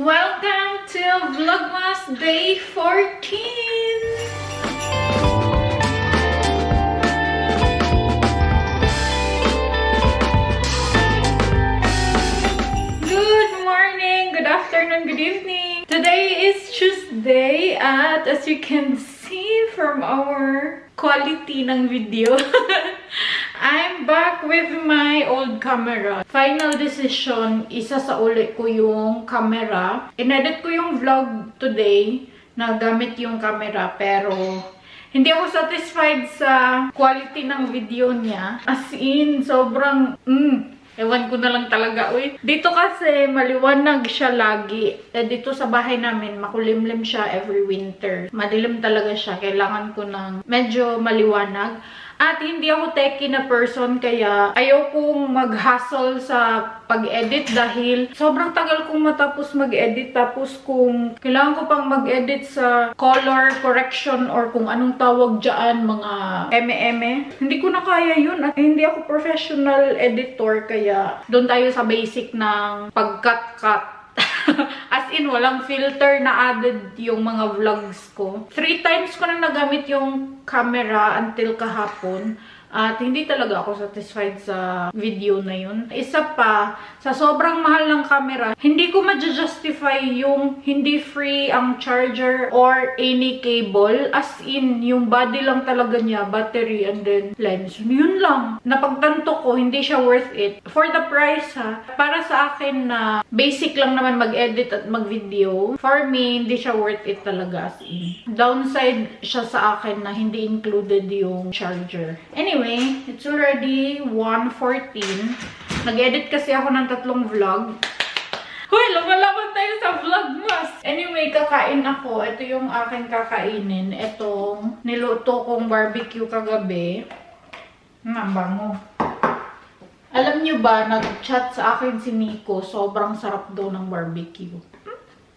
Welcome to Vlogmas Day 14! Good morning, good afternoon, good evening! Today is Tuesday at as you can see from our quality ng video, I'm back with my old camera. Final decision, isa sa uli ko yung camera. Inedit ko yung vlog today na gamit yung camera pero hindi ako satisfied sa quality ng video niya. As in, sobrang ewan ko na lang talaga. Uy, dito kasi maliwanag siya lagi. Dito sa bahay namin, makulimlim siya every winter. Madilim talaga siya. Kailangan ko ng medyo maliwanag. At hindi ako techie na person kaya ayokong mag-hustle sa pag-edit dahil sobrang tagal kong matapos mag-edit. Tapos kung kailangan ko pang mag-edit sa color correction or kung anong tawag dyan, mga eme-eme, hindi ko na kaya yun. At hindi ako professional editor kaya doon tayo sa basic ng pag-cut-cut. As in, walang filter na added yung mga vlogs ko. 3 times ko na nagamit yung camera until kahapon. At hindi talaga ako satisfied sa video na yun. Isa pa, sa sobrang mahal ng camera, hindi ko ma-justify yung hindi free ang charger or any cable. As in, yung body lang talaga niya, battery and then lens. Yun lang. Napagtanto ko, hindi siya worth it. For the price ha, para sa akin na basic lang naman mag-edit at mag-video, for me, hindi siya worth it talaga. As in, downside siya sa akin na hindi included yung charger. Anyway, it's already 1:14. Nag-edit kasi ako ng 3 vlog. Hoy, lumalaban tayo sa Vlogmas! Anyway, kakain ako. Ito yung aking kakainin. Itong niluto kong barbecue kagabi. Ang bango. Alam nyo ba, nag-chat sa akin si Nico. Sobrang sarap daw ng barbecue.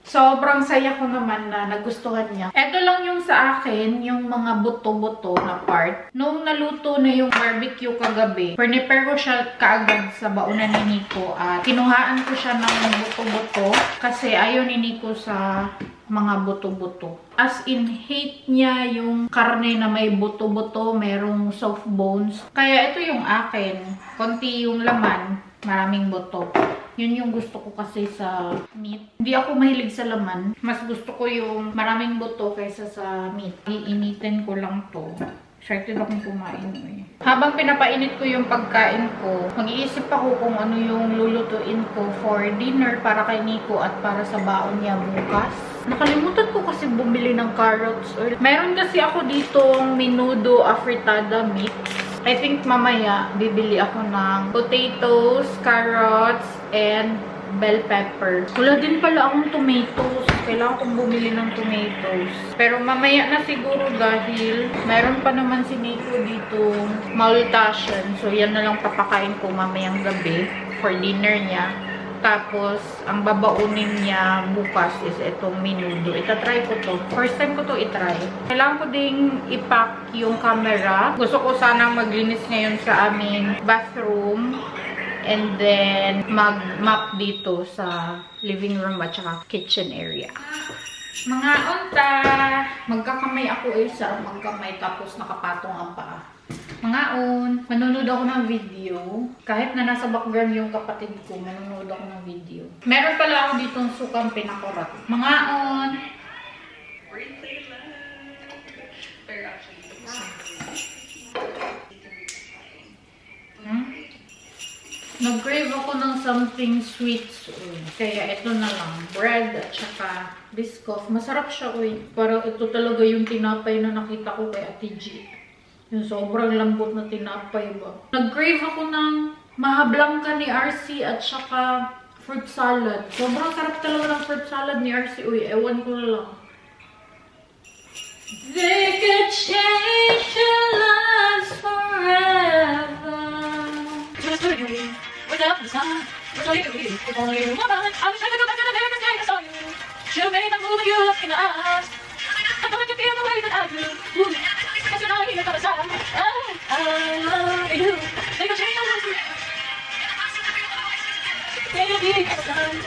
Sobrang saya ko naman na nagustuhan niya. Ito lang yung sa akin, yung mga buto-buto na part. Noong naluto na yung barbecue kagabi, prepare ko siya kaagad sa baunan ni Nico at kinuhaan ko siya ng buto-buto kasi ayaw ni Nico sa mga buto-buto. As in, hate niya yung karne na may buto-buto, merong soft bones. Kaya ito yung akin. Konti yung laman, maraming buto. Yun yung gusto ko kasi sa meat. Hindi ako mahilig sa laman. Mas gusto ko yung maraming buto kaysa sa meat. Iinitin ko lang to. Excited akong kumain eh. Habang pinapainit ko yung pagkain ko, mag-iisip ako kung ano yung lulutuin ko for dinner para kay Nico at para sa baon niya bukas. Nakalimutan ko kasi bumili ng carrots oil. Meron kasi ako ditong menudo afritada mix. I think mamaya bibili ako ng potatoes, carrots, and bell pepper. Wala din pala akong tomatoes. Kailangan kong bumili ng tomatoes. Pero mamaya na siguro dahil meron pa naman si Nico dito malnutrition. So yan na lang papakain ko mamayang gabi for dinner niya. Tapos, ang babaunin niya bukas is itong menudo. Itatry ko to. First time ko to itry. Kailangan ko ding ipack yung camera. Gusto ko sanang maglinis ngayon sa aming bathroom. And then, mag-map dito sa living room at saka kitchen area. Mga unta! Magkakamay ako sa magkamay tapos nakapatong ang paa. Mga on, manonood ako ng video. Kahit na nasa background yung kapatid ko, manonood ako ng video. Meron pala ako ditong sukang pinakurat. Mga on! Nag-crave ako ng something sweet soon. Kaya ito na lang. Bread at saka biscoff. Masarap siya, uy. Parang ito talaga yung tinapay na nakita ko kay Ate G. Yung sobrang lambot na tinapay ba. Nag-crave ako ng mahablangka ni RC at saka fruit salad. Sobrang sarap talaga ng fruit salad ni RC. Uy, ewan ko lang. They could change your lives forever. Without the sun, if only you were mine, I wish I could go back to the very first day I saw you. Should've made that move you look in the eyes. I thought you feel the way that I do. Cause you're not here by the side. I love you. They could change your life. Maybe every time.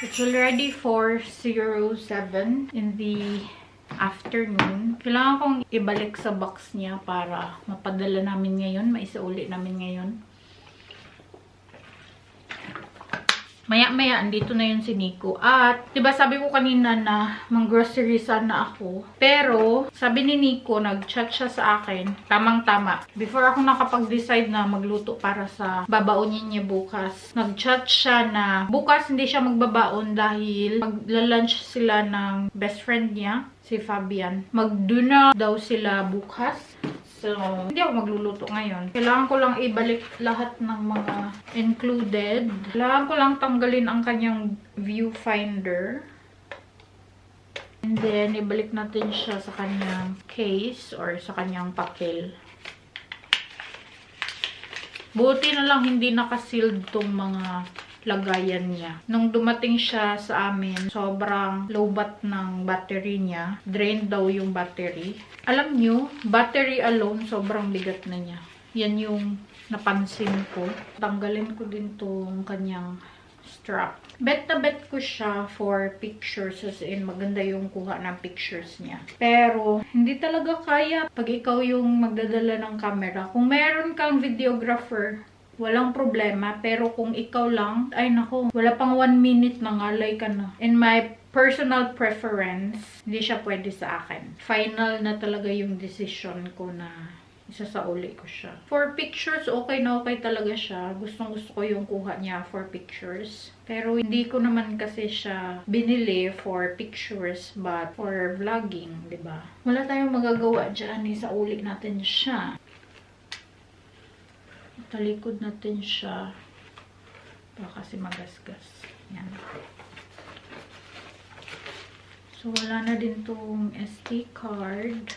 It's already 4:07 in the afternoon. Kailangan kong ibalik sa box niya para mapadala namin ngayon, maisauli namin ngayon. Maya-maya, andito na yun si Nico. At, diba sabi ko kanina na mang-grocery sana ako. Pero, sabi ni Nico, nag-chat siya sa akin. Tamang-tama. Before ako nakapag-decide na magluto para sa babaonin niya bukas, nag-chat siya na bukas hindi siya magbabaon dahil magla-lunch sila ng best friend niya, si Fabian. Mag-dinner daw sila bukas. So, hindi ako magluluto ngayon. Kailangan ko lang ibalik lahat ng mga included. Kailangan ko lang tanggalin ang kanyang viewfinder. And then, ibalik natin siya sa kanyang case or sa kanyang papel. Buti na lang hindi nakasealed tong mga lagayan niya. Nung dumating siya sa amin, sobrang lowbat ng battery niya. Drained daw yung battery. Alam nyo, battery alone, sobrang bigat na niya. Yan yung napansin ko. Tanggalin ko din tong kanyang strap. Bet na bet ko siya for pictures. As in, maganda yung kuha ng pictures niya. Pero, hindi talaga kaya pag ikaw yung magdadala ng camera. Kung meron kang videographer, walang problema. Pero kung ikaw lang, ay nako, wala pang 1 minute na ngalay ka na. In my personal preference, hindi siya pwede sa akin. Final na talaga yung decision ko na isasauli ko siya. For pictures, okay na okay talaga siya. Gustong gusto ko yung kuha niya for pictures. Pero hindi ko naman kasi siya binili for pictures but for vlogging, diba? Wala tayong magagawa dyan. Isauli natin siya. Talikod natin siya. Baka kasi magasgas. Yan. So, wala na din tong SD card.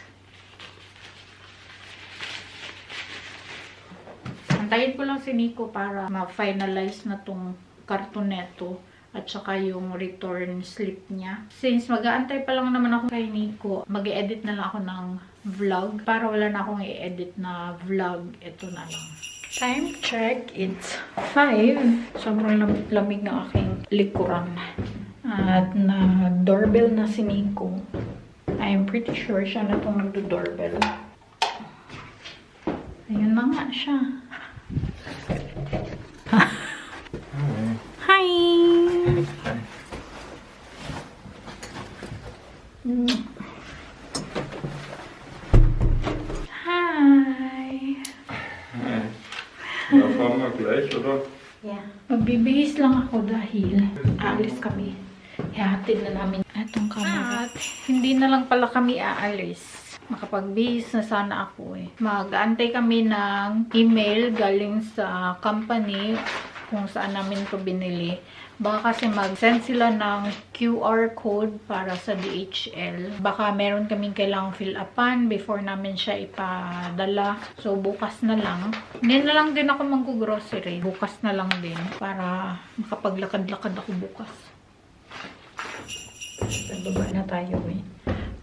Antayin ko lang si Nico para ma-finalize na tong karton neto at saka yung return slip niya. Since mag-aantay pa lang naman ako kay Nico, mag-e-edit na lang ako ng vlog. Para wala na akong i-edit na vlog, ito na lang. Time check, it's 5. Sobrang lamig na aking likuran. At na-doorbell na si Nico. I'm pretty sure siya na itong nagdo-doorbell. Ayun na nga siya. Hi! Hi! Ja, fahren wir gleich, oder? Yeah. Magbibihis lang ako dahil aalis kami. Ihatid na namin itong camera. At hindi na lang pala kami aalis. Makapagbihis na sana ako eh. Mag-aantay kami ng email galing sa company kung saan namin to binili. Baka kasi mag-send sila ng QR code para sa DHL. Baka meron kaming kailangang fill upan before namin siya ipadala. So, bukas na lang. Ngayon na lang din ako mag-grocery. Bukas na lang din para makapaglakad-lakad ako bukas. Baba na tayo eh.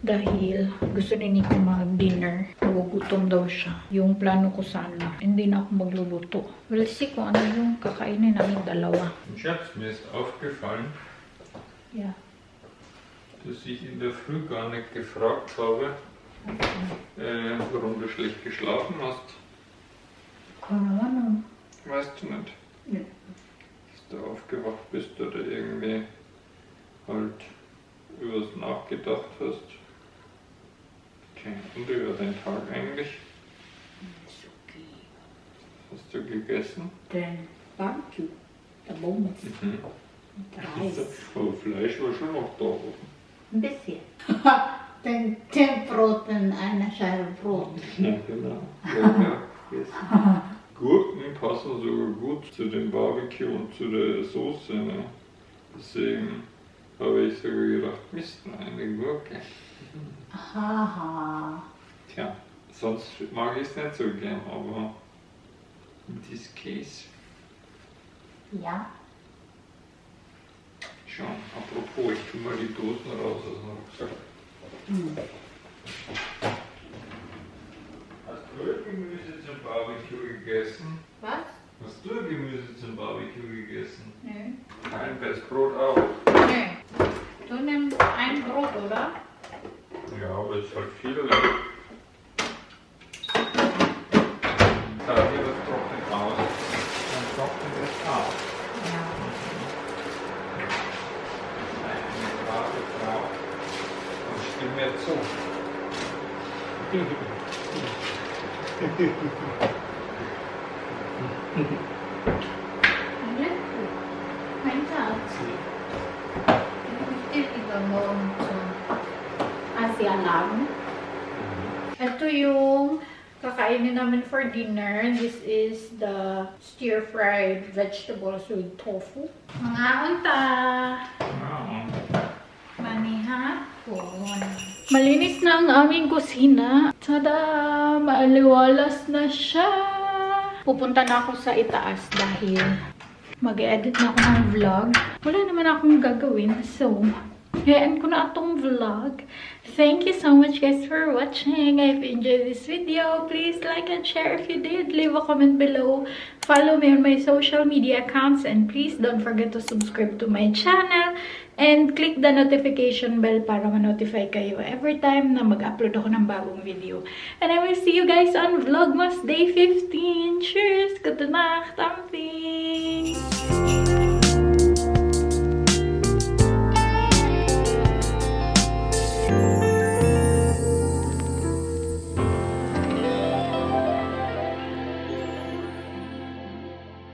Dahil gusto ni Nico mag-dinner. Nagugutom daw siya. Yung plano ko sana, hindi na ako magluluto. We'll see kung ano yung kakainin namin dalawa. Schatz, mir ist aufgefallen, Yeah. dass ich in der Früh gar nicht gefragt habe, warum du schlecht geschlafen hast. Keine Ahnung. Weißt du nicht? Ja. Dass du aufgewacht bist oder irgendwie halt über was nachgedacht hast. Okay, und über den Tag eigentlich? It's okay. Was hast du gegessen? Then, barbecue. The moments. Mhm. Reis. Aber Fleisch war schon noch da oben. Ein bisschen. den Brot und eine Scheibe Brot. Ja, genau. Ja, gegessen. Gurken passen sogar gut zu dem Barbecue und zu der Soße. Ne? Deswegen habe ich sogar gedacht, Mist, eine Gurke. Haha. Tja, sonst mag ich es nicht so gern, aber in this case. Ja. Schon, apropos, ich tue mal die Dosen raus aus dem Rucksack. Hast du Gemüse zum Barbecue gegessen? Was? Hast du Gemüse zum Barbecue gegessen? Nee. Kein Brot auch. Nee. Du nimmst ein Brot, oder? Ja, aber es ist halt viel. Da hier das trocknet aus, dann trocknet es aus. Ja. Eine brave Frau. Und stimm mir zu. Mein Schatz. Ich will lieber morgen zum Asialaden. Ito yung kakainin namin for dinner. This is the stir-fried vegetables with tofu. Mga unta! Manihapon. Malinis na ang aming kusina. Tada! Maaliwalas na siya. Pupunta na ako sa itaas dahil mag-edit na ako ng vlog. Wala naman akong gagawin. So, hayaan ko na itong vlog. Thank you so much guys for watching. If you enjoyed this video, please like and share. If you did, leave a comment below. Follow me on my social media accounts. And please don't forget to subscribe to my channel. And click the notification bell para ma-notify kayo every time na mag-upload ako ng bagong video. And I will see you guys on Vlogmas Day 15. Cheers! Good night! Tampi!